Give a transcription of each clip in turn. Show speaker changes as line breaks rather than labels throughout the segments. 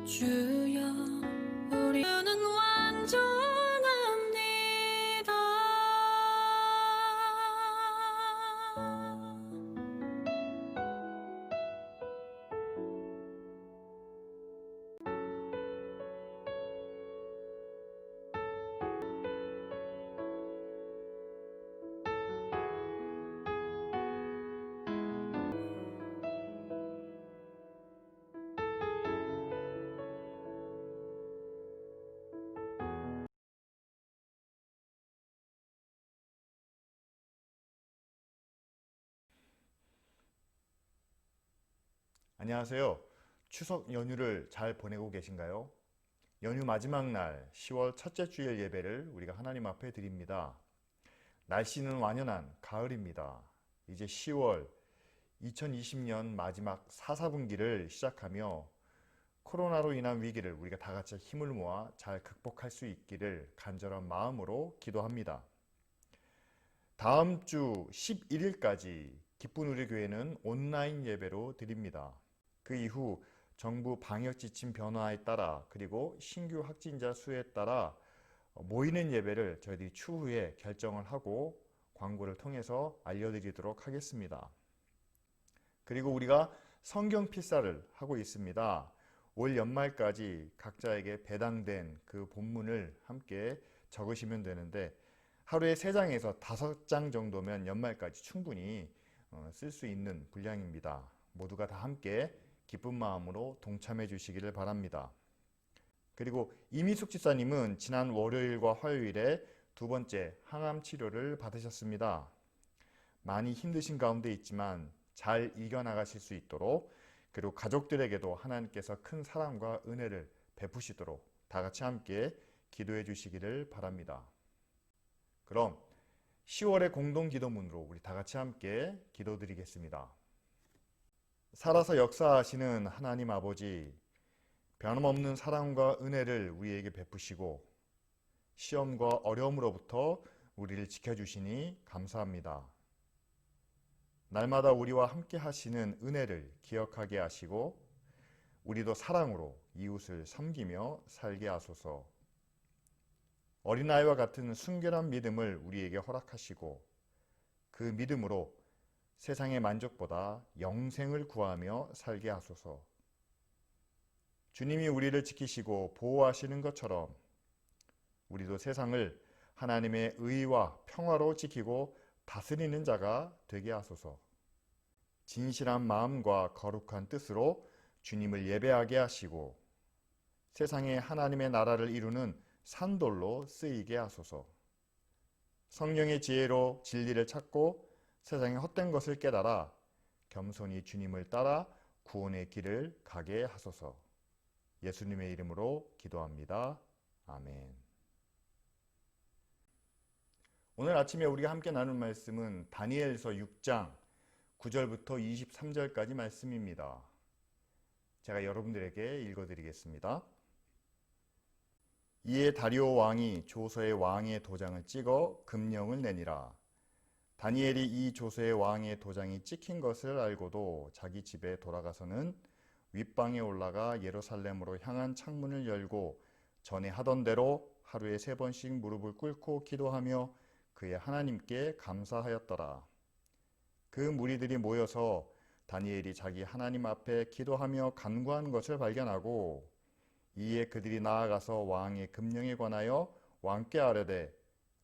주여 우리는 완전합니다.
안녕하세요. 추석 연휴를 잘 보내고 계신가요? 연휴 마지막 날 10월 첫째 주일 예배를 우리가 하나님 앞에 드립니다. 날씨는 완연한 가을입니다. 이제 10월 2020년 마지막 4, 4분기를 시작하며 코로나로 인한 위기를 우리가 다 같이 힘을 모아 잘 극복할 수 있기를 간절한 마음으로 기도합니다. 다음 주 11일까지 기쁜 우리 교회는 온라인 예배로 드립니다. 그 이후 정부 방역 지침 변화에 따라 그리고 신규 확진자 수에 따라 모이는 예배를 저희들이 추후에 결정을 하고 광고를 통해서 알려드리도록 하겠습니다. 그리고 우리가 성경 필사를 하고 있습니다. 올 연말까지 각자에게 배당된 그 본문을 함께 적으시면 되는데 하루에 3장에서 5장 정도면 연말까지 충분히 쓸 수 있는 분량입니다. 모두가 다 함께 기쁜 마음으로 동참해 주시기를 바랍니다. 그리고 이미숙 집사님은 지난 월요일과 화요일에 2번째 항암 치료를 받으셨습니다. 많이 힘드신 가운데 있지만 잘 이겨나가실 수 있도록 그리고 가족들에게도 하나님께서 큰 사랑과 은혜를 베푸시도록 다 같이 함께 기도해 주시기를 바랍니다. 그럼 10월의 공동 기도문으로 우리 다 같이 함께 기도드리겠습니다. 살아서 역사하시는 하나님 아버지, 변함없는 사랑과 은혜를 우리에게 베푸시고 시험과 어려움으로부터 우리를 지켜주시니 감사합니다. 날마다 우리와 함께 하시는 은혜를 기억하게 하시고 우리도 사랑으로 이웃을 섬기며 살게 하소서. 어린아이와 같은 순결한 믿음을 우리에게 허락하시고 그 믿음으로 세상의 만족보다 영생을 구하며 살게 하소서. 주님이 우리를 지키시고 보호하시는 것처럼 우리도 세상을 하나님의 의와 평화로 지키고 다스리는 자가 되게 하소서. 진실한 마음과 거룩한 뜻으로 주님을 예배하게 하시고 세상에 하나님의 나라를 이루는 산돌로 쓰이게 하소서. 성령의 지혜로 진리를 찾고 세상의 헛된 것을 깨달아 겸손히 주님을 따라 구원의 길을 가게 하소서. 예수님의 이름으로 기도합니다. 아멘. 오늘 아침에 우리가 함께 나눌 말씀은 다니엘서 6장 9절부터 23절까지 말씀입니다. 제가 여러분들에게 읽어드리겠습니다. 이에 다리오 왕이 조서의 왕의 도장을 찍어 금령을 내니라. 다니엘이 이 조서의 왕의 도장이 찍힌 것을 알고도 자기 집에 돌아가서는 윗방에 올라가 예루살렘으로 향한 창문을 열고 전에 하던 대로 하루에 3번씩 무릎을 꿇고 기도하며 그의 하나님께 감사하였더라. 그 무리들이 모여서 다니엘이 자기 하나님 앞에 기도하며 간구한 것을 발견하고 이에 그들이 나아가서 왕의 금령에 관하여 왕께 아뢰되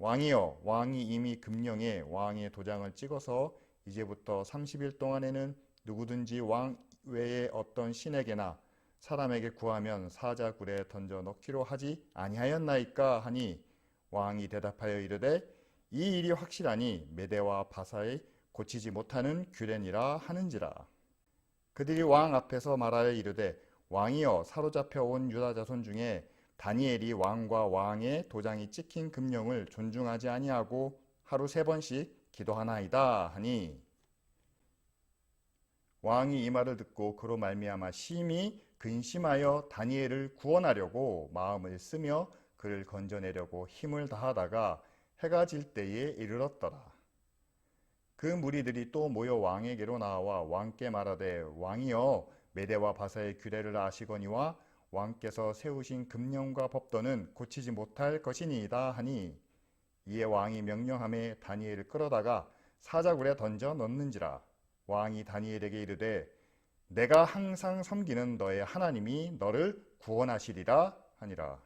왕이여, 왕이 이미 금령에 왕의 도장을 찍어서 이제부터 30일 동안에는 누구든지 왕 외에 어떤 신에게나 사람에게 구하면 사자굴에 던져 넣기로 하지 아니하였나이까 하니 왕이 대답하여 이르되 이 일이 확실하니 메대와 바사에 고치지 못하는 규례니라 하는지라. 그들이 왕 앞에서 말하여 이르되 왕이여, 사로잡혀 온 유다 자손 중에 다니엘이 왕과 왕의 도장이 찍힌 금령을 존중하지 아니하고 하루 3번씩 기도하나이다 하니 왕이 이 말을 듣고 그로 말미암아 심히 근심하여 다니엘을 구원하려고 마음을 쓰며 그를 건져내려고 힘을 다하다가 해가 질 때에 이르렀더라. 그 무리들이 또 모여 왕에게로 나와 왕께 말하되 왕이여, 메대와 바사의 규례를 아시거니와 왕께서 세우신 금령과 법도는 고치지 못할 것이니이다 하니 이에 왕이 명령하매 다니엘을 끌어다가 사자굴에 던져 넣는지라. 왕이 다니엘에게 이르되 내가 항상 섬기는 너의 하나님이 너를 구원하시리라 하니라.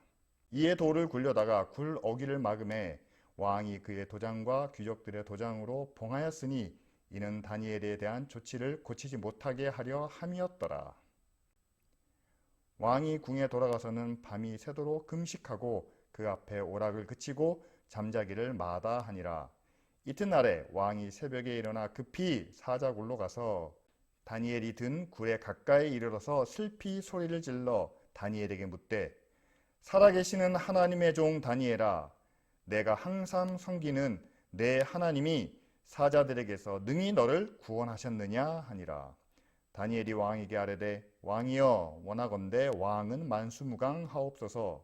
이에 돌을 굴려다가 굴 어귀를 막음에 왕이 그의 도장과 귀족들의 도장으로 봉하였으니 이는 다니엘에 대한 조치를 고치지 못하게 하려 함이었더라. 왕이 궁에 돌아가서는 밤이 새도록 금식하고 그 앞에 오락을 그치고 잠자기를 마다하니라. 이튿날에 왕이 새벽에 일어나 급히 사자굴로 가서 다니엘이 든 굴에 가까이 이르러서 슬피 소리를 질러 다니엘에게 묻되 살아계시는 하나님의 종 다니엘아, 내가 항상 섬기는 내 하나님이 사자들에게서 능히 너를 구원하셨느냐 하니라. 다니엘이 왕에게 아뢰되 왕이여 원하건대 왕은 만수무강하옵소서.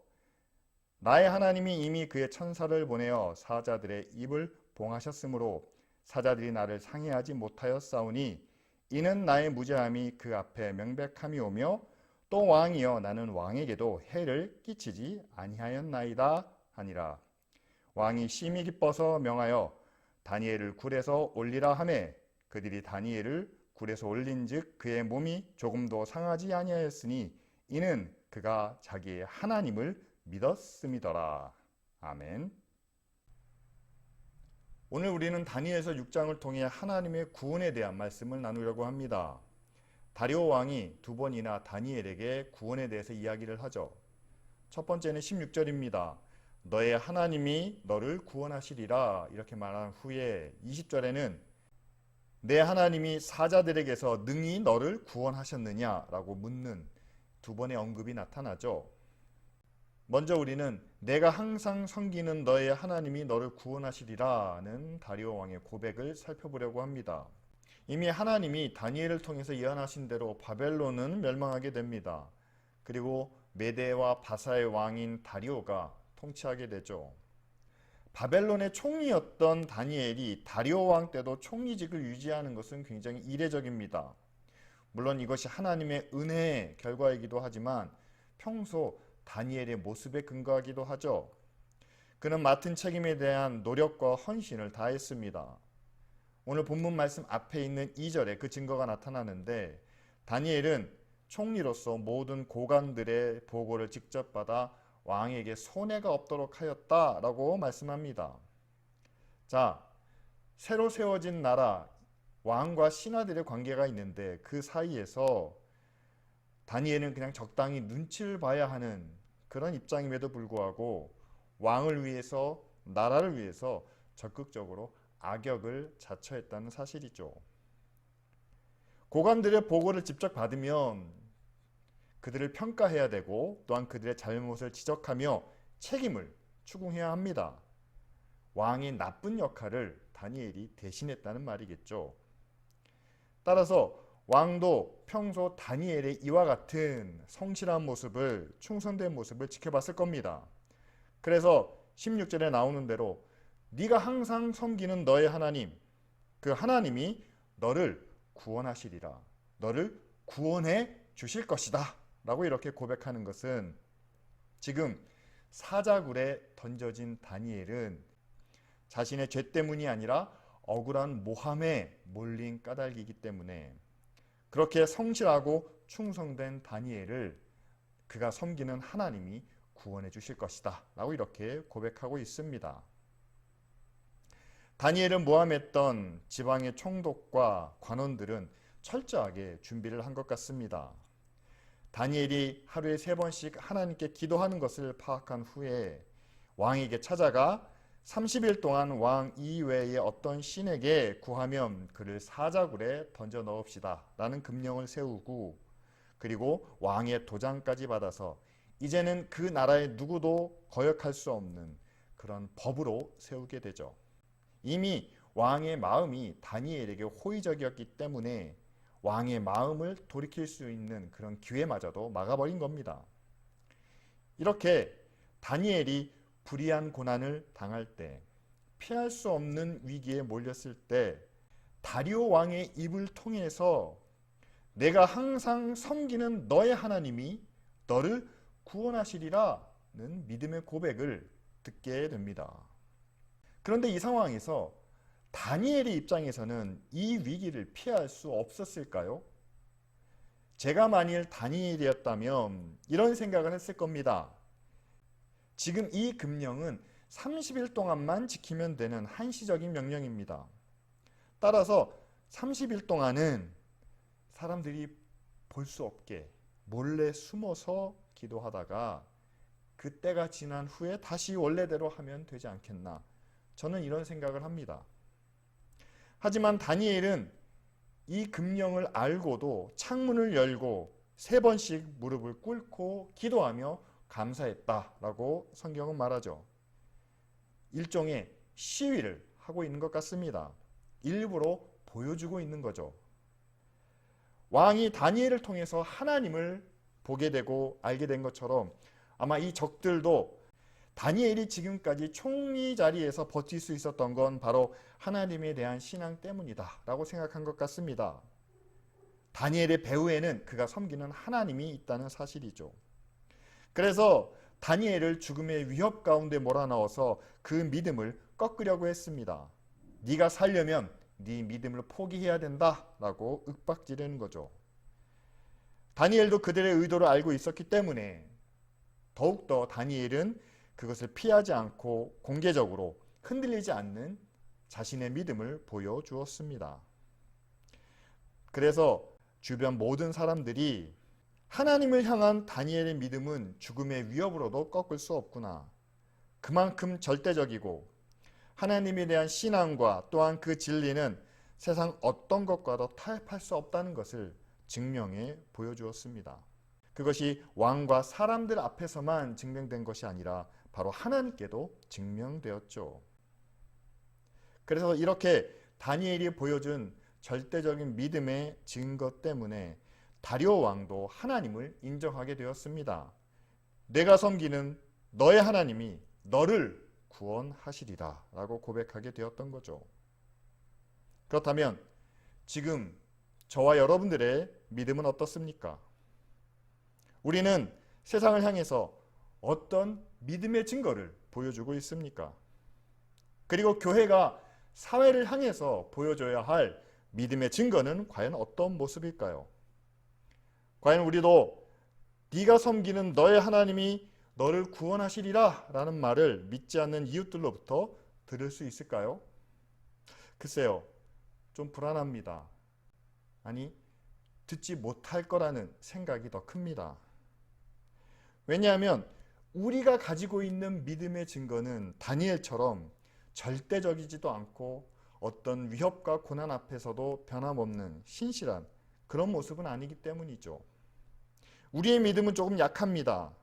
나의 하나님이 이미 그의 천사를 보내어 사자들의 입을 봉하셨으므로 사자들이 나를 상해하지 못하였사오니 이는 나의 무죄함이 그 앞에 명백함이 오며 또 왕이여 나는 왕에게도 해를 끼치지 아니하였나이다 하니라. 왕이 심히 기뻐서 명하여 다니엘을 굴에서 올리라 하매 그들이 다니엘을 굴에서 올린즉 그의 몸이 조금도 상하지 아니하였으니 이는 그가 자기의 하나님을 믿었음이더라. 아멘. 오늘 우리는 다니엘서 6장을 통해 하나님의 구원에 대한 말씀을 나누려고 합니다. 다리오 왕이 두 번이나 다니엘에게 구원에 대해서 이야기를 하죠. 첫 번째는 16절입니다. 너의 하나님이 너를 구원하시리라 이렇게 말한 후에 20절에는 내 하나님이 사자들에게서 능히 너를 구원하셨느냐라고 묻는 두 번의 언급이 나타나죠. 먼저 우리는 내가 항상 섬기는 너의 하나님이 너를 구원하시리라는 다리오 왕의 고백을 살펴보려고 합니다. 이미 하나님이 다니엘을 통해서 예언하신 대로 바벨론은 멸망하게 됩니다. 그리고 메대와 바사의 왕인 다리오가 통치하게 되죠. 바벨론의 총리였던 다니엘이 다리오 왕 때도 총리직을 유지하는 것은 굉장히 이례적입니다. 물론 이것이 하나님의 은혜의 결과이기도 하지만 평소 다니엘의 모습에 근거하기도 하죠. 그는 맡은 책임에 대한 노력과 헌신을 다했습니다. 오늘 본문 말씀 앞에 있는 2절에 그 증거가 나타나는데 다니엘은 총리로서 모든 고관들의 보고를 직접 받아 왕에게 손해가 없도록 하였다라고 말씀합니다. 자, 새로 세워진 나라 왕과 신하들의 관계가 있는데 그 사이에서 다니엘은 그냥 적당히 눈치를 봐야 하는 그런 입장임에도 불구하고 왕을 위해서 나라를 위해서 적극적으로 악역을 자처했다는 사실이죠. 고관들의 보고를 직접 받으면 그들을 평가해야 되고 또한 그들의 잘못을 지적하며 책임을 추궁해야 합니다. 왕의 나쁜 역할을 다니엘이 대신했다는 말이겠죠. 따라서 왕도 평소 다니엘의 이와 같은 성실한 모습을, 충성된 모습을 지켜봤을 겁니다. 그래서 16절에 나오는 대로 네가 항상 섬기는 너의 하나님, 그 하나님이 너를 구원하시리라. 너를 구원해 주실 것이다. 라고 이렇게 고백하는 것은 지금 사자굴에 던져진 다니엘은 자신의 죄 때문이 아니라 억울한 모함에 몰린 까닭이기 때문에 그렇게 성실하고 충성된 다니엘을 그가 섬기는 하나님이 구원해 주실 것이다 라고 이렇게 고백하고 있습니다. 다니엘을 모함했던 지방의 총독과 관원들은 철저하게 준비를 한 것 같습니다. 다니엘이 하루에 3번씩 하나님께 기도하는 것을 파악한 후에 왕에게 찾아가 30일 동안 왕 이외의 어떤 신에게 구하면 그를 사자굴에 던져 넣읍시다 라는 금령을 세우고 그리고 왕의 도장까지 받아서 이제는 그 나라의 누구도 거역할 수 없는 그런 법으로 세우게 되죠. 이미 왕의 마음이 다니엘에게 호의적이었기 때문에 왕의 마음을 돌이킬 수 있는 그런 기회마저도 막아버린 겁니다. 이렇게 다니엘이 불의한 고난을 당할 때, 피할 수 없는 위기에 몰렸을 때 다리오 왕의 입을 통해서 내가 항상 섬기는 너의 하나님이 너를 구원하시리라는 믿음의 고백을 듣게 됩니다. 그런데 이 상황에서 다니엘의 입장에서는 이 위기를 피할 수 없었을까요? 제가 만일 다니엘이었다면 이런 생각을 했을 겁니다. 지금 이 금령은 30일 동안만 지키면 되는 한시적인 명령입니다. 따라서 30일 동안은 사람들이 볼 수 없게 몰래 숨어서 기도하다가 그때가 지난 후에 다시 원래대로 하면 되지 않겠나. 저는 이런 생각을 합니다. 하지만 다니엘은 이 금령을 알고도 창문을 열고 3번씩 무릎을 꿇고 기도하며 감사했다라고 성경은 말하죠. 일종의 시위를 하고 있는 것 같습니다. 일부러 보여주고 있는 거죠. 왕이 다니엘을 통해서 하나님을 보게 되고 알게 된 것처럼 아마 이 적들도 다니엘이 지금까지 총리 자리에서 버틸 수 있었던 건 바로 하나님에 대한 신앙 때문이다 라고 생각한 것 같습니다. 다니엘의 배후에는 그가 섬기는 하나님이 있다는 사실이죠. 그래서 다니엘을 죽음의 위협 가운데 몰아넣어서 그 믿음을 꺾으려고 했습니다. 네가 살려면 네 믿음을 포기해야 된다라고 윽박지르는 거죠. 다니엘도 그들의 의도를 알고 있었기 때문에 더욱더 다니엘은 그것을 피하지 않고 공개적으로 흔들리지 않는 자신의 믿음을 보여주었습니다. 그래서 주변 모든 사람들이 하나님을 향한 다니엘의 믿음은 죽음의 위협으로도 꺾을 수 없구나. 그만큼 절대적이고 하나님에 대한 신앙과 또한 그 진리는 세상 어떤 것과도 타협할 수 없다는 것을 증명해 보여주었습니다. 그것이 왕과 사람들 앞에서만 증명된 것이 아니라 바로 하나님께도 증명되었죠. 그래서 이렇게 다니엘이 보여준 절대적인 믿음의 증거 때문에 다리오 왕도 하나님을 인정하게 되었습니다. 내가 섬기는 너의 하나님이 너를 구원하시리라 라고 고백하게 되었던 거죠. 그렇다면 지금 저와 여러분들의 믿음은 어떻습니까? 우리는 세상을 향해서 어떤 믿음의 증거를 보여주고 있습니까? 그리고 교회가 사회를 향해서 보여줘야 할 믿음의 증거는 과연 어떤 모습일까요? 과연 우리도 네가 섬기는 너의 하나님이 너를 구원하시리라 라는 말을 믿지 않는 이웃들로부터 들을 수 있을까요? 글쎄요, 좀 불안합니다. 아니, 듣지 못할 거라는 생각이 더 큽니다. 왜냐하면 우리가 가지고 있는 믿음의 증거는 다니엘처럼 절대적이지도 않고 어떤 위협과 고난 앞에서도 변함없는 신실한 그런 모습은 아니기 때문이죠. 우리의 믿음은 조금 약합니다.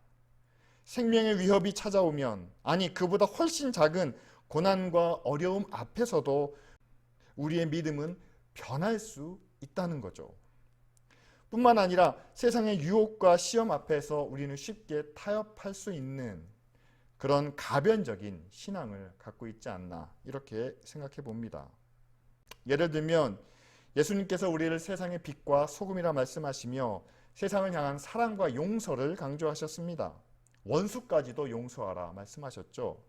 생명의 위협이 찾아오면, 아니 그보다 훨씬 작은 고난과 어려움 앞에서도 우리의 믿음은 변할 수 있다는 거죠. 뿐만 아니라 세상의 유혹과 시험 앞에서 우리는 쉽게 타협할 수 있는 그런 가변적인 신앙을 갖고 있지 않나 이렇게 생각해 봅니다. 예를 들면 예수님께서 우리를 세상의 빛과 소금이라 말씀하시며 세상을 향한 사랑과 용서를 강조하셨습니다. 원수까지도 용서하라 말씀하셨죠.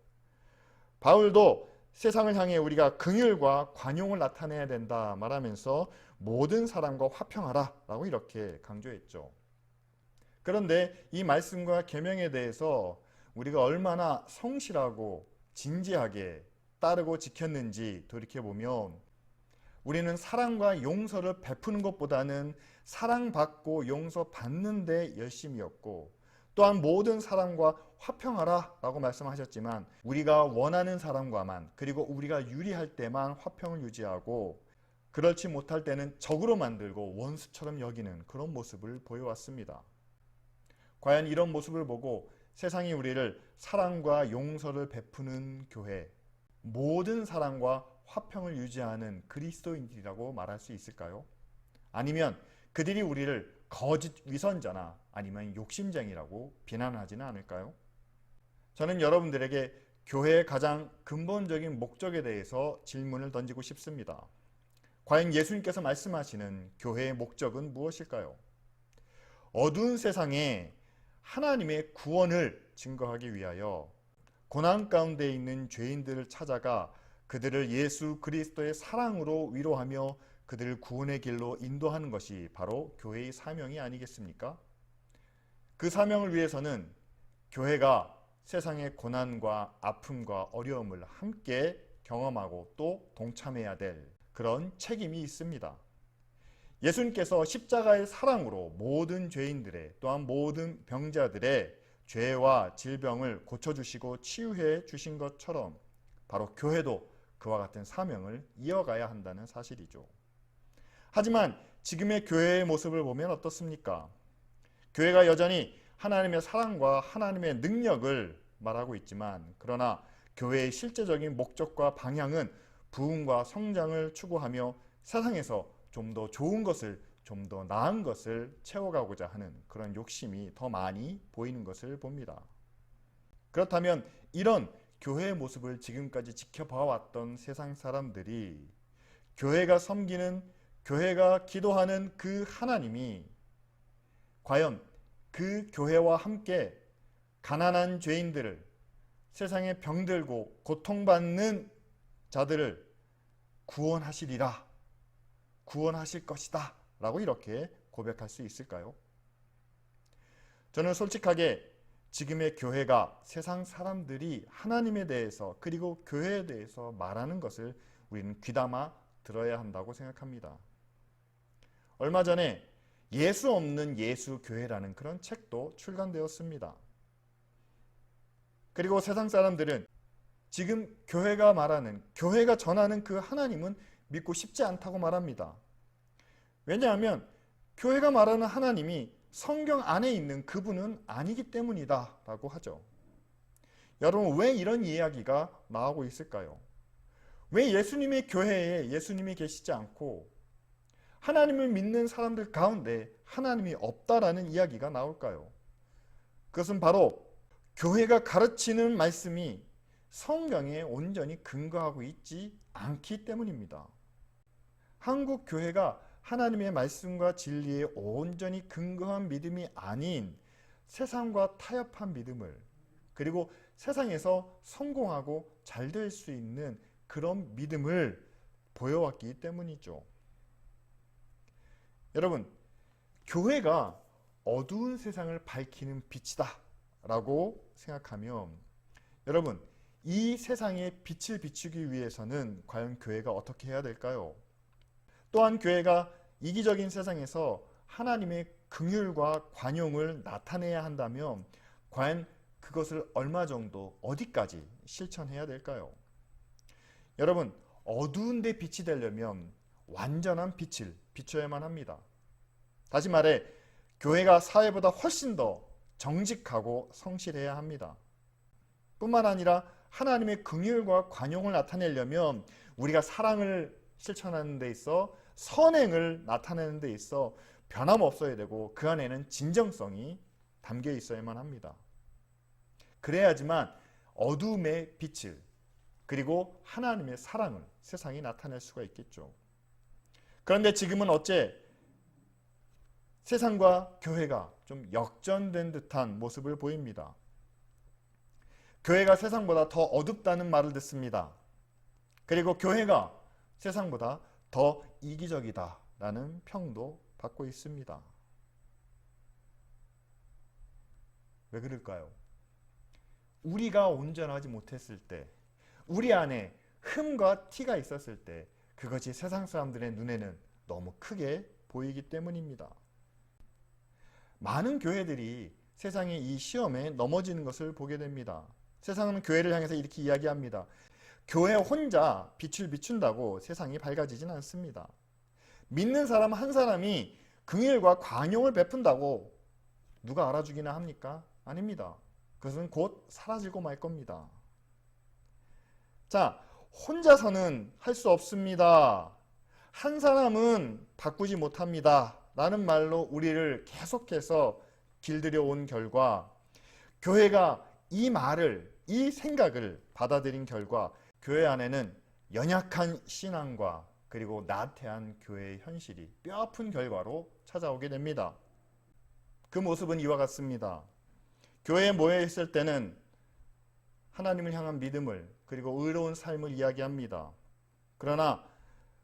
바울도 세상을 향해 우리가 긍휼과 관용을 나타내야 된다 말하면서 모든 사람과 화평하라 라고 이렇게 강조했죠. 그런데 이 말씀과 계명에 대해서 우리가 얼마나 성실하고 진지하게 따르고 지켰는지 돌이켜보면 우리는 사랑과 용서를 베푸는 것보다는 사랑받고 용서받는 데 열심이었고 또한 모든 사람과 화평하라 라고 말씀하셨지만 우리가 원하는 사람과만 그리고 우리가 유리할 때만 화평을 유지하고 그렇지 못할 때는 적으로 만들고 원수처럼 여기는 그런 모습을 보여왔습니다. 과연 이런 모습을 보고 세상이 우리를 사랑과 용서를 베푸는 교회, 모든 사람과 화평을 유지하는 그리스도인들이라고 말할 수 있을까요? 아니면 그들이 우리를 거짓 위선자나 아니면 욕심쟁이라고 비난하지는 않을까요? 저는 여러분들에게 교회의 가장 근본적인 목적에 대해서 질문을 던지고 싶습니다. 과연 예수님께서 말씀하시는 교회의 목적은 무엇일까요? 어두운 세상에 하나님의 구원을 증거하기 위하여 고난 가운데 있는 죄인들을 찾아가 그들을 예수 그리스도의 사랑으로 위로하며 그들을 구원의 길로 인도하는 것이 바로 교회의 사명이 아니겠습니까? 그 사명을 위해서는 교회가 세상의 고난과 아픔과 어려움을 함께 경험하고 또 동참해야 될 그런 책임이 있습니다. 예수님께서 십자가의 사랑으로 모든 죄인들의 또한 모든 병자들의 죄와 질병을 고쳐주시고 치유해 주신 것처럼 바로 교회도 그와 같은 사명을 이어가야 한다는 사실이죠. 하지만 지금의 교회의 모습을 보면 어떻습니까? 교회가 여전히 하나님의 사랑과 하나님의 능력을 말하고 있지만 그러나 교회의 실제적인 목적과 방향은 부흥과 성장을 추구하며 세상에서 좀 더 좋은 것을, 좀 더 나은 것을 채워가고자 하는 그런 욕심이 더 많이 보이는 것을 봅니다. 그렇다면 이런 교회의 모습을 지금까지 지켜봐왔던 세상 사람들이 교회가 섬기는, 교회가 기도하는 그 하나님이 과연 그 교회와 함께 가난한 죄인들을, 세상에 병들고 고통받는 자들을 구원하시리라, 구원하실 것이다 라고 이렇게 고백할 수 있을까요? 저는 솔직하게 지금의 교회가 세상 사람들이 하나님에 대해서 그리고 교회에 대해서 말하는 것을 우리는 귀담아 들어야 한다고 생각합니다. 얼마 전에 예수 없는 예수 교회라는 그런 책도 출간되었습니다. 그리고 세상 사람들은 지금 교회가 말하는, 교회가 전하는 그 하나님은 믿고 싶지 않다고 말합니다. 왜냐하면 교회가 말하는 하나님이 성경 안에 있는 그분은 아니기 때문이다 라고 하죠. 여러분, 왜 이런 이야기가 나오고 있을까요? 왜 예수님의 교회에 예수님이 계시지 않고 하나님을 믿는 사람들 가운데 하나님이 없다라는 이야기가 나올까요? 그것은 바로 교회가 가르치는 말씀이 성경에 온전히 근거하고 있지 않기 때문입니다. 한국 교회가 하나님의 말씀과 진리에 온전히 근거한 믿음이 아닌 세상과 타협한 믿음을, 그리고 세상에서 성공하고 잘 될 수 있는 그런 믿음을 보여왔기 때문이죠. 여러분, 교회가 어두운 세상을 밝히는 빛이다 라고 생각하면 여러분, 이 세상에 빛을 비추기 위해서는 과연 교회가 어떻게 해야 될까요? 또한 교회가 이기적인 세상에서 하나님의 긍휼과 관용을 나타내야 한다면 과연 그것을 얼마 정도, 어디까지 실천해야 될까요? 여러분, 어두운 데 빛이 되려면 완전한 빛을 비춰야만 합니다. 다시 말해 교회가 사회보다 훨씬 더 정직하고 성실해야 합니다. 뿐만 아니라 하나님의 긍휼과 관용을 나타내려면 우리가 사랑을 실천하는 데 있어 선행을 나타내는 데 있어 변함없어야 되고 그 안에는 진정성이 담겨 있어야만 합니다. 그래야지만 어둠의 빛을 그리고 하나님의 사랑을 세상에 나타낼 수가 있겠죠. 그런데 지금은 어째 세상과 교회가 좀 역전된 듯한 모습을 보입니다. 교회가 세상보다 더 어둡다는 말을 듣습니다. 그리고 교회가 세상보다 더 이기적이다라는 평도 받고 있습니다. 왜 그럴까요? 우리가 온전하지 못했을 때, 우리 안에 흠과 티가 있었을 때 그것이 세상 사람들의 눈에는 너무 크게 보이기 때문입니다. 많은 교회들이 세상의 이 시험에 넘어지는 것을 보게 됩니다. 세상은 교회를 향해서 이렇게 이야기합니다. 교회 혼자 빛을 비춘다고 세상이 밝아지진 않습니다. 믿는 사람 한 사람이 긍휼과 관용을 베푼다고 누가 알아주기나 합니까? 아닙니다. 그것은 곧 사라지고 말 겁니다. 자, 혼자서는 할 수 없습니다. 한 사람은 바꾸지 못합니다. 라는 말로 우리를 계속해서 길들여 온 결과 교회가 이 말을, 이 생각을 받아들인 결과 교회 안에는 연약한 신앙과 그리고 나태한 교회의 현실이 뼈아픈 결과로 찾아오게 됩니다. 그 모습은 이와 같습니다. 교회에 모여 있을 때는 하나님을 향한 믿음을 그리고 의로운 삶을 이야기합니다. 그러나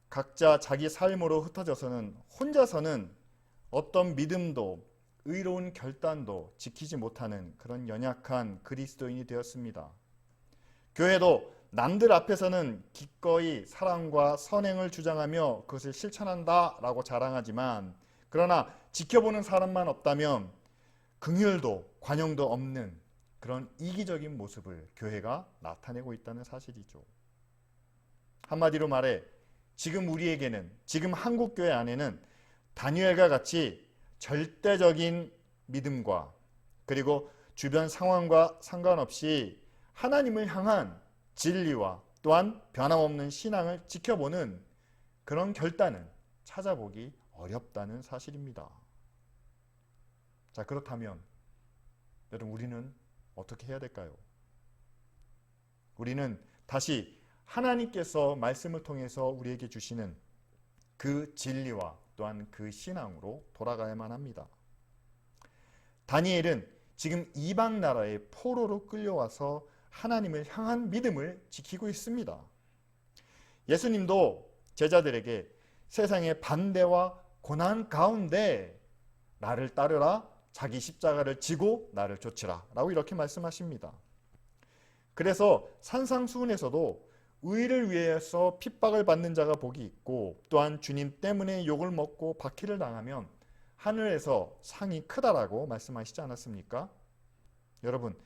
각자 자기 삶으로 흩어져서는 혼자서는 어떤 믿음도 의로운 결단도 지키지 못하는 그런 연약한 그리스도인이 되었습니다. 교회도 남들 앞에서는 기꺼이 사랑과 선행을 주장하며 그것을 실천한다라고 자랑하지만, 그러나 지켜보는 사람만 없다면 긍휼도 관용도 없는 그런 이기적인 모습을 교회가 나타내고 있다는 사실이죠. 한마디로 말해 지금 우리에게는, 지금 한국교회 안에는 다니엘과 같이 절대적인 믿음과 그리고 주변 상황과 상관없이 하나님을 향한 진리와 또한 변함없는 신앙을 지켜보는 그런 결단은 찾아보기 어렵다는 사실입니다. 자, 그렇다면 여러분, 우리는 어떻게 해야 될까요? 우리는 다시 하나님께서 말씀을 통해서 우리에게 주시는 그 진리와 또한 그 신앙으로 돌아가야만 합니다. 다니엘은 지금 이방 나라의 포로로 끌려와서 하나님을 향한 믿음을 지키고 있습니다. 예수님도 제자들에게 세상의 반대와 고난 가운데 나를 따르라, 자기 십자가를 지고 나를 좇으라 라고 이렇게 말씀하십니다. 그래서 산상수훈에서도 의를 위해서 핍박을 받는 자가 복이 있고, 또한 주님 때문에 욕을 먹고 박해를 당하면 하늘에서 상이 크다라고 말씀하시지 않았습니까? 여러분,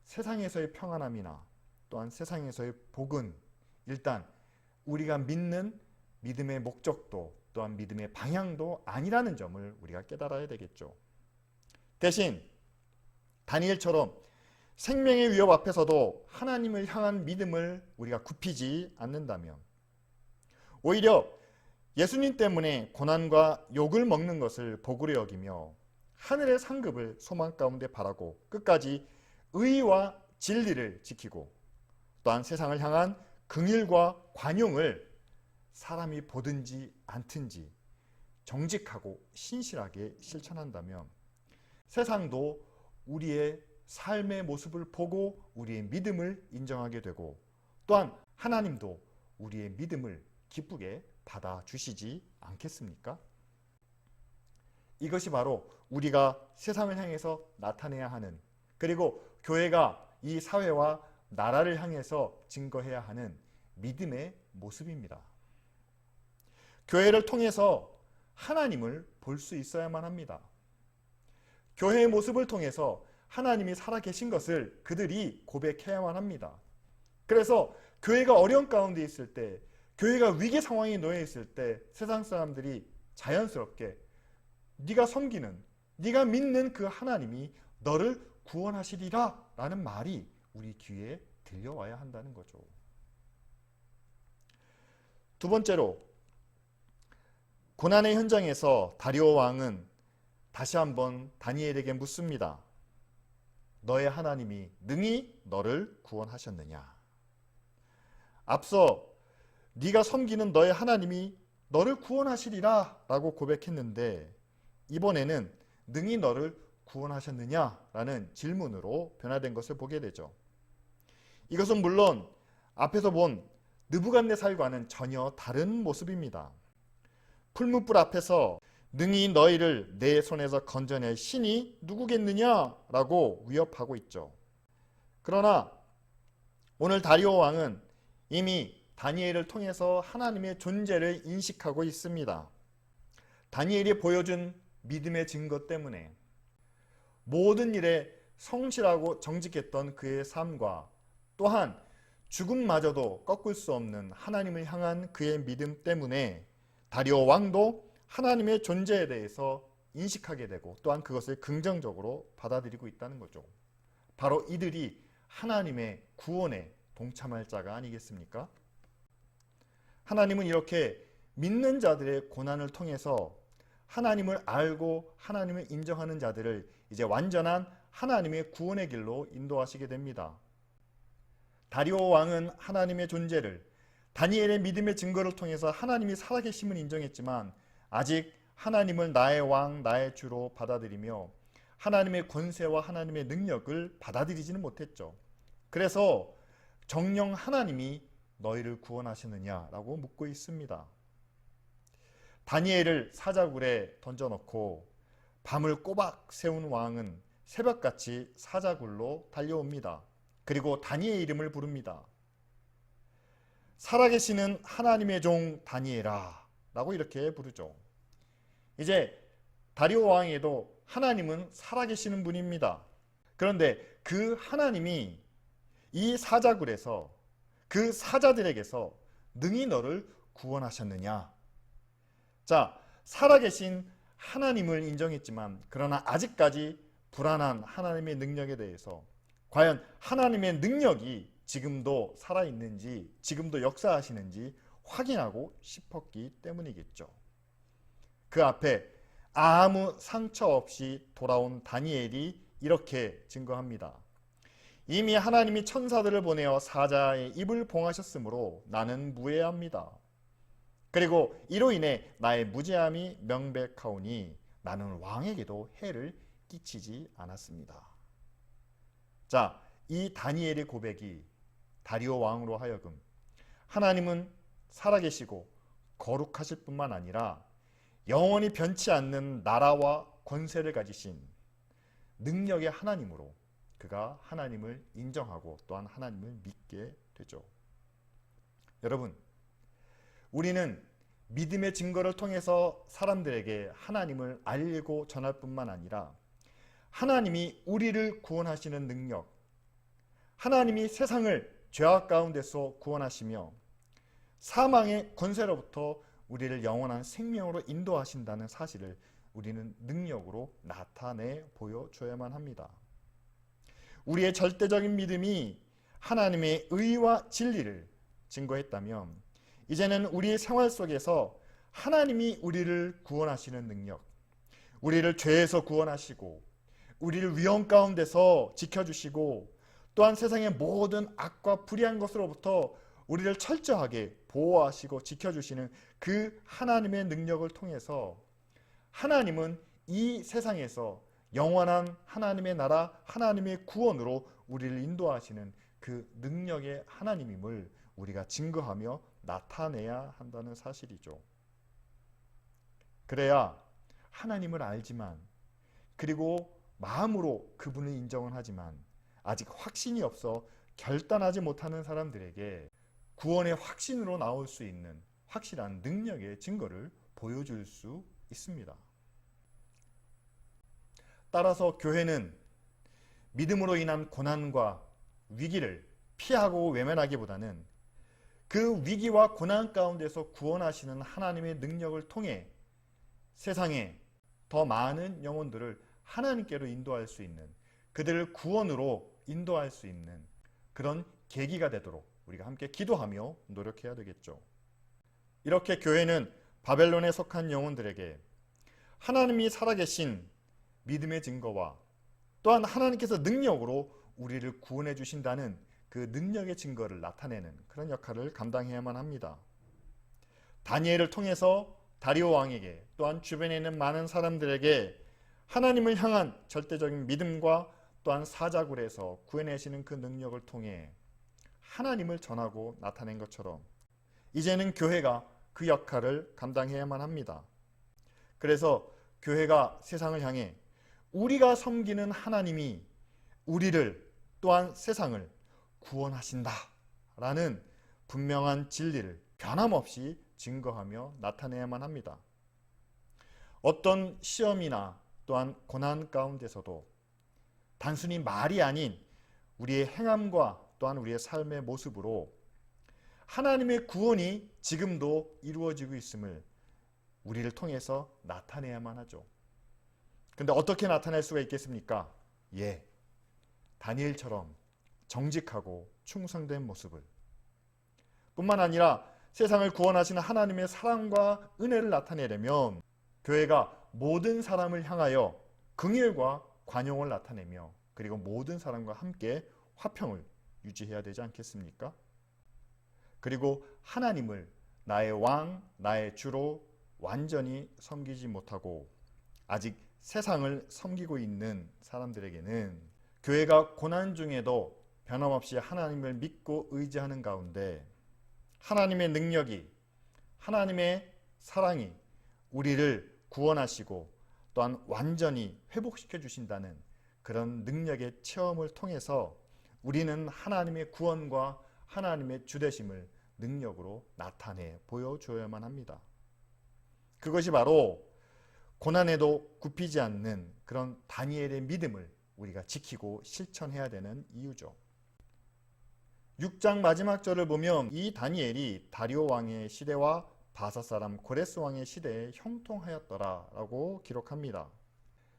세상에서의 평안함이나 또한 세상에서의 복은 일단 우리가 믿는 믿음의 목적도 또한 믿음의 방향도 아니라는 점을 우리가 깨달아야 되겠죠. 대신 다니엘처럼 생명의 위협 앞에서도 하나님을 향한 믿음을 우리가 굽히지 않는다면, 오히려 예수님 때문에 고난과 욕을 먹는 것을 복으로 여기며 하늘의 상급을 소망 가운데 바라고 끝까지 의와 진리를 지키고 또한 세상을 향한 긍휼과 관용을 사람이 보든지 않든지 정직하고 신실하게 실천한다면 세상도 우리의 삶의 모습을 보고 우리의 믿음을 인정하게 되고, 또한 하나님도 우리의 믿음을 기쁘게 받아주시지 않겠습니까? 이것이 바로 우리가 세상을 향해서 나타내야 하는, 그리고 교회가 이 사회와 나라를 향해서 증거해야 하는 믿음의 모습입니다. 교회를 통해서 하나님을 볼 수 있어야만 합니다. 교회의 모습을 통해서 하나님이 살아계신 것을 그들이 고백해야만 합니다. 그래서 교회가 어려운 가운데 있을 때, 교회가 위기 상황에 놓여 있을 때 세상 사람들이 자연스럽게 네가 섬기는, 네가 믿는 그 하나님이 너를 구원하시리라 라는 말이 우리 귀에 들려와야 한다는 거죠. 두 번째로, 고난의 현장에서 다리오 왕은 다시 한번 다니엘에게 묻습니다. 너의 하나님이 능히 너를 구원하셨느냐? 앞서 네가 섬기는 너의 하나님이 너를 구원하시리라 라고 고백했는데, 이번에는 능히 너를 구원하셨느냐라는 질문으로 변화된 것을 보게 되죠. 이것은 물론 앞에서 본 느부갓네살과는 전혀 다른 모습입니다. 풀무불 앞에서 능히 너희를 내 손에서 건져낼 신이 누구겠느냐라고 위협하고 있죠. 그러나 오늘 다리오 왕은 이미 다니엘을 통해서 하나님의 존재를 인식하고 있습니다. 다니엘이 보여준 믿음의 증거 때문에 모든 일에 성실하고 정직했던 그의 삶과 또한 죽음마저도 꺾을 수 없는 하나님을 향한 그의 믿음 때문에 다리오 왕도 하나님의 존재에 대해서 인식하게 되고 또한 그것을 긍정적으로 받아들이고 있다는 거죠. 바로 이들이 하나님의 구원에 동참할 자가 아니겠습니까? 하나님은 이렇게 믿는 자들의 고난을 통해서 하나님을 알고 하나님을 인정하는 자들을 이제 완전한 하나님의 구원의 길로 인도하시게 됩니다. 다리오 왕은 하나님의 존재를, 다니엘의 믿음의 증거를 통해서 하나님이 살아계심을 인정했지만 아직 하나님을 나의 왕, 나의 주로 받아들이며 하나님의 권세와 하나님의 능력을 받아들이지는 못했죠. 그래서 정녕 하나님이 너희를 구원하시느냐라고 묻고 있습니다. 다니엘을 사자굴에 던져놓고 밤을 꼬박 세운 왕은 새벽같이 사자굴로 달려옵니다. 그리고 다니엘 이름을 부릅니다. 살아계시는 하나님의 종 다니엘아 라고 이렇게 부르죠. 이제 다리오 왕에도 하나님은 살아계시는 분입니다. 그런데 그 하나님이 이 사자굴에서 그 사자들에게서 능히 너를 구원하셨느냐. 자, 살아계신 하나님을 인정했지만 그러나 아직까지 불안한 하나님의 능력에 대해서 과연 하나님의 능력이 지금도 살아있는지 지금도 역사하시는지 확인하고 싶었기 때문이겠죠. 그 앞에 아무 상처 없이 돌아온 다니엘이 이렇게 증거합니다. 이미 하나님이 천사들을 보내어 사자의 입을 봉하셨으므로 나는 무해합니다. 그리고 이로 인해 나의 무죄함이 명백하오니 나는 왕에게도 해를 끼치지 않았습니다. 자, 이 다니엘의 고백이 다리오 왕으로 하여금 하나님은 살아계시고 거룩하실 뿐만 아니라 영원히 변치 않는 나라와 권세를 가지신 능력의 하나님으로 그가 하나님을 인정하고 또한 하나님을 믿게 되죠. 여러분, 우리는 믿음의 증거를 통해서 사람들에게 하나님을 알리고 전할 뿐만 아니라 하나님이 우리를 구원하시는 능력, 하나님이 세상을 죄악 가운데서 구원하시며 사망의 권세로부터 우리를 영원한 생명으로 인도하신다는 사실을 우리는 능력으로 나타내 보여줘야만 합니다. 우리의 절대적인 믿음이 하나님의 의와 진리를 증거했다면 이제는 우리의 생활 속에서 하나님이 우리를 구원하시는 능력, 우리를 죄에서 구원하시고 우리를 위험 가운데서 지켜주시고 또한 세상의 모든 악과 불의한 것으로부터 우리를 철저하게 보호하시고 지켜주시는 그 하나님의 능력을 통해서 하나님은 이 세상에서 영원한 하나님의 나라, 하나님의 구원으로 우리를 인도하시는 그 능력의 하나님임을 우리가 증거하며 나타내야 한다는 사실이죠. 그래야 하나님을 알지만 그리고 마음으로 그분을 인정은 하지만 아직 확신이 없어 결단하지 못하는 사람들에게 구원의 확신으로 나올 수 있는 확실한 능력의 증거를 보여줄 수 있습니다. 따라서 교회는 믿음으로 인한 고난과 위기를 피하고 외면하기보다는 그 위기와 고난 가운데서 구원하시는 하나님의 능력을 통해 세상에 더 많은 영혼들을 하나님께로 인도할 수 있는, 그들을 구원으로 인도할 수 있는 그런 계기가 되도록 우리가 함께 기도하며 노력해야 되겠죠. 이렇게 교회는 바벨론에 속한 영혼들에게 하나님이 살아계신 믿음의 증거와 또한 하나님께서 능력으로 우리를 구원해 주신다는 그 능력의 증거를 나타내는 그런 역할을 감당해야만 합니다. 다니엘을 통해서 다리오 왕에게 또한 주변에 있는 많은 사람들에게 하나님을 향한 절대적인 믿음과 또한 사자굴에서 구해내시는 그 능력을 통해 하나님을 전하고 나타낸 것처럼 이제는 교회가 그 역할을 감당해야만 합니다. 그래서 교회가 세상을 향해 우리가 섬기는 하나님이 우리를 또한 세상을 구원하신다 라는 분명한 진리를 변함없이 증거하며 나타내야만 합니다. 어떤 시험이나 또한 고난 가운데서도 단순히 말이 아닌 우리의 행함과 또한 우리의 삶의 모습으로 하나님의 구원이 지금도 이루어지고 있음을 우리를 통해서 나타내야만 하죠. 근데 어떻게 나타낼 수가 있겠습니까? 다니엘처럼 정직하고 충성된 모습을, 뿐만 아니라 세상을 구원하시는 하나님의 사랑과 은혜를 나타내려면 교회가 모든 사람을 향하여 긍휼과 관용을 나타내며 그리고 모든 사람과 함께 화평을 유지해야 되지 않겠습니까? 그리고 하나님을 나의 왕, 나의 주로 완전히 섬기지 못하고 아직 세상을 섬기고 있는 사람들에게는 교회가 고난 중에도 변함없이 하나님을 믿고 의지하는 가운데 하나님의 능력이, 하나님의 사랑이 우리를 구원하시고 또한 완전히 회복시켜 주신다는 그런 능력의 체험을 통해서 우리는 하나님의 구원과 하나님의 주되심을 능력으로 나타내 보여줘야만 합니다. 그것이 바로 고난에도 굽히지 않는 그런 다니엘의 믿음을 우리가 지키고 실천해야 되는 이유죠. 6장 마지막 절을 보면 이 다니엘이 다리오 왕의 시대와 바사 사람 고레스 왕의 시대에 형통하였더라 라고 기록합니다.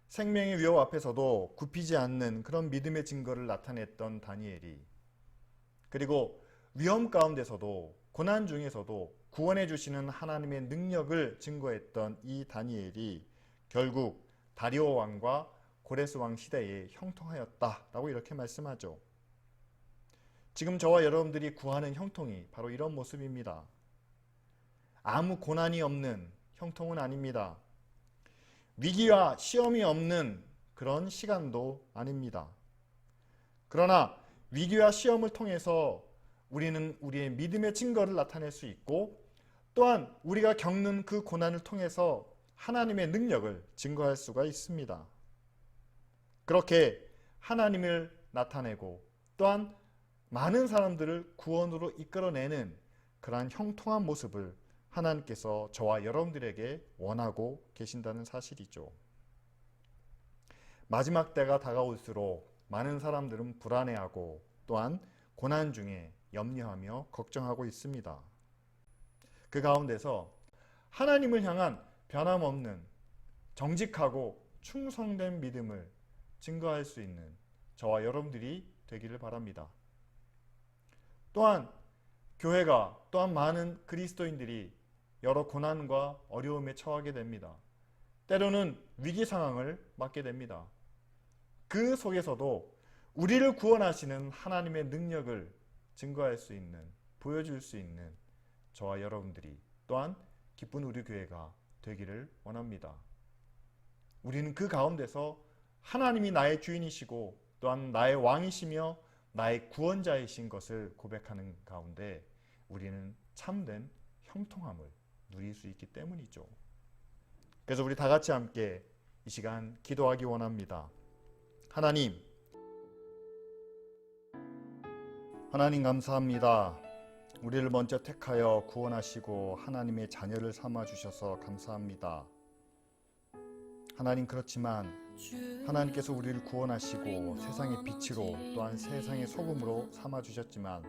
생명의 위협 앞에서도 굽히지 않는 그런 믿음의 증거를 나타냈던 다니엘이, 그리고 위험 가운데서도 고난 중에서도 구원해 주시는 하나님의 능력을 증거했던 이 다니엘이 결국 다리오 왕과 고레스 왕 시대에 형통하였다라고 이렇게 말씀하죠. 지금 저와 여러분들이 구하는 형통이 바로 이런 모습입니다. 아무 고난이 없는 형통은 아닙니다. 위기와 시험이 없는 그런 시간도 아닙니다. 그러나 위기와 시험을 통해서 우리는 우리의 믿음의 증거를 나타낼 수 있고, 또한 우리가 겪는 그 고난을 통해서 하나님의 능력을 증거할 수가 있습니다. 그렇게 하나님을 나타내고 또한 많은 사람들을 구원으로 이끌어내는 그러한 형통한 모습을 하나님께서 저와 여러분들에게 원하고 계신다는 사실이죠. 마지막 때가 다가올수록 많은 사람들은 불안해하고 또한 고난 중에 염려하며 걱정하고 있습니다. 그 가운데서 하나님을 향한 변함없는 정직하고 충성된 믿음을 증거할 수 있는 저와 여러분들이 되기를 바랍니다. 또한 교회가, 또한 많은 그리스도인들이 여러 고난과 어려움에 처하게 됩니다. 때로는 위기 상황을 맞게 됩니다. 그 속에서도 우리를 구원하시는 하나님의 능력을 증거할 수 있는, 보여줄 수 있는 저와 여러분들이, 또한 기쁜 우리 교회가 되기를 원합니다. 우리는 그 가운데서 하나님이 나의 주인이시고 또한 나의 왕이시며 나의 구원자이신 것을 고백하는 가운데 우리는 참된 형통함을 누릴 수 있기 때문이죠. 그래서 우리 다 같이 함께 이 시간 기도하기 원합니다. 하나님 감사합니다. 우리를 먼저 택하여 구원하시고 하나님의 자녀를 삼아주셔서 감사합니다. 하나님, 그렇지만 하나님께서 우리를 구원하시고 세상의 빛으로 또한 세상의 소금으로 삼아주셨지만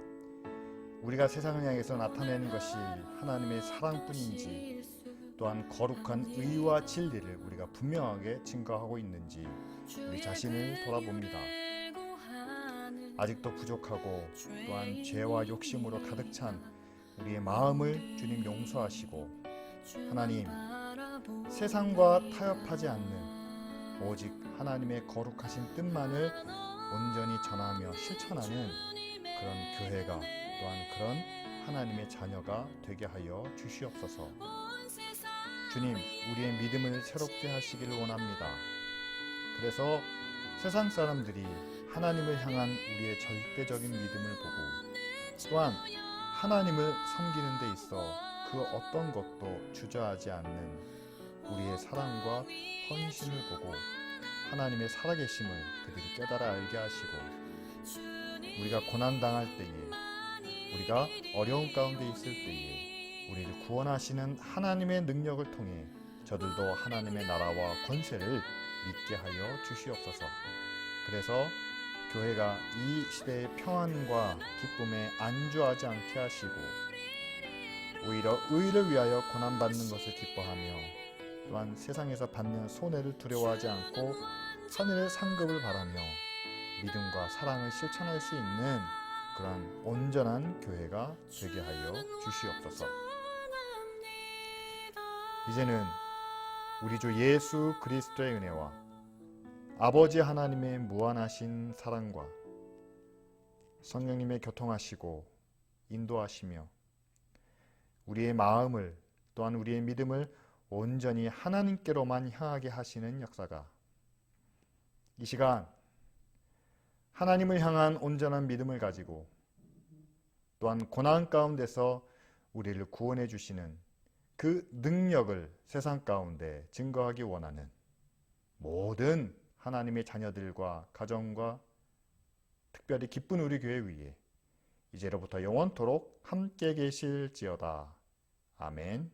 우리가 세상을 향해서 나타내는 것이 하나님의 사랑뿐인지 또한 거룩한 의와 진리를 우리가 분명하게 증거하고 있는지 우리 자신을 돌아봅니다. 아직도 부족하고 또한 죄와 욕심으로 가득 찬 우리의 마음을 주님 용서하시고, 하나님 세상과 타협하지 않는 오직 하나님의 거룩하신 뜻만을 온전히 전하며 실천하는 그런 교회가, 또한 그런 하나님의 자녀가 되게 하여 주시옵소서. 주님, 우리의 믿음을 새롭게 하시기를 원합니다. 그래서 세상 사람들이 하나님을 향한 우리의 절대적인 믿음을 보고 또한 하나님을 섬기는 데 있어 그 어떤 것도 주저하지 않는 우리의 사랑과 헌신을 보고 하나님의 살아계심을 그들이 깨달아 알게 하시고, 우리가 고난당할 때에, 우리가 어려운 가운데 있을 때에 우리를 구원하시는 하나님의 능력을 통해 저들도 하나님의 나라와 권세를 믿게 하여 주시옵소서. 그래서 교회가 이 시대의 평안과 기쁨에 안주하지 않게 하시고 오히려 의를 위하여 고난받는 것을 기뻐하며 또한 세상에서 받는 손해를 두려워하지 않고 하늘의 상급을 바라며 믿음과 사랑을 실천할 수 있는 그러한 온전한 교회가 되게 하여 주시옵소서. 이제는 우리 주 예수 그리스도의 은혜와 아버지 하나님의 무한하신 사랑과 성령님의 교통하시고 인도하시며 우리의 마음을 또한 우리의 믿음을 온전히 하나님께로만 향하게 하시는 역사가 이 시간 하나님을 향한 온전한 믿음을 가지고 또한 고난 가운데서 우리를 구원해 주시는 그 능력을 세상 가운데 증거하기 원하는 모든 하나님의 자녀들과 가정과 특별히 기쁜 우리 교회 위에 이제로부터 영원토록 함께 계실지어다. 아멘.